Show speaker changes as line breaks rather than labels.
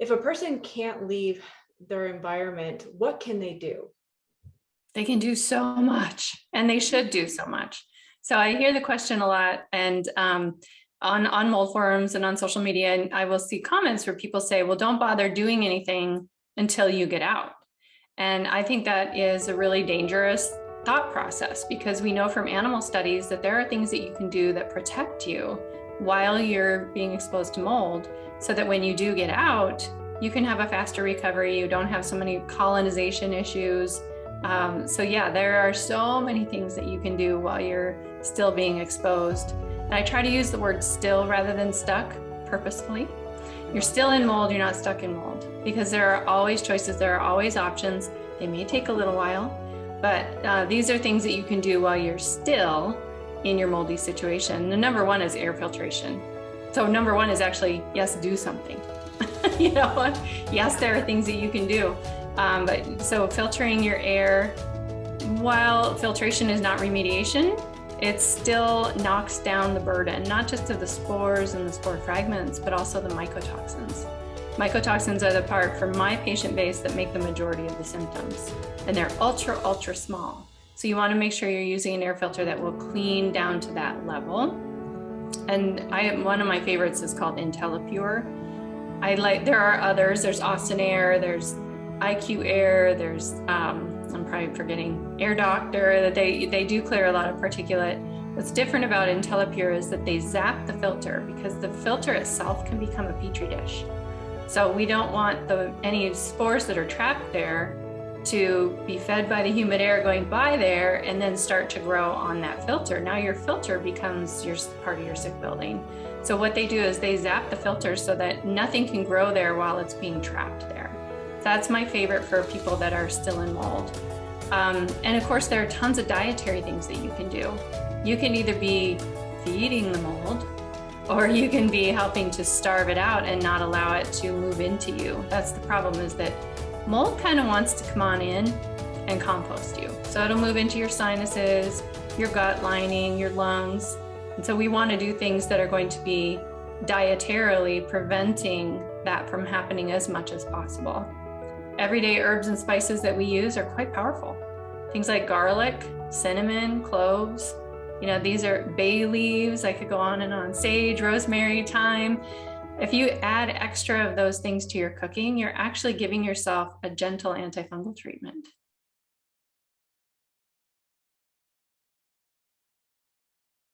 If a person can't leave their environment, what can they do?
They can do so much, and they should do so much. So I hear the question a lot, and on mold forums and on social media, and I will see comments where people say, well, don't bother doing anything until you get out. And I think that is a really dangerous thought process, because we know from animal studies that there are things that you can do that protect you while you're being exposed to mold, so that when you do get out, you can have a faster recovery. You don't have so many colonization issues. So yeah, there are so many things that you can do while you're still being exposed. And I try to use the word still rather than stuck purposefully. You're still in mold, you're not stuck in mold, because there are always choices, there are always options. They may take a little while, but these are things that you can do while you're still in your moldy situation. The number one is air filtration. So number one is actually, yes, do something. You know, yes, there are things that you can do. But so filtering your air, while filtration is not remediation, it still knocks down the burden, not just of the spores and the spore fragments, but also the mycotoxins. Mycotoxins are the part from my patient base that make the majority of the symptoms, and they're ultra, ultra small. So you want to make sure you're using an air filter that will clean down to that level. And one of my favorites is called IntelliPure. There are others, there's Austin Air, there's IQ Air, there's, I'm probably forgetting, Air Doctor, that they do clear a lot of particulate. What's different about IntelliPure is that they zap the filter, because the filter itself can become a petri dish. So we don't want any spores that are trapped there to be fed by the humid air going by there and then start to grow on that filter. Now your filter becomes part of your sick building. So what they do is they zap the filter so that nothing can grow there while it's being trapped there. That's my favorite for people that are still in mold. And of course, there are tons of dietary things that you can do. You can either be feeding the mold, or you can be helping to starve it out and not allow it to move into you. That's the problem, is that mold kind of wants to come on in and compost you. So it'll move into your sinuses, your gut lining, your lungs. And so we want to do things that are going to be dietarily preventing that from happening as much as possible. Everyday herbs and spices that we use are quite powerful. Things like garlic, cinnamon, cloves. You know, these are bay leaves. I could go on and on. Sage, rosemary, thyme. If you add extra of those things to your cooking, you're actually giving yourself a gentle antifungal treatment.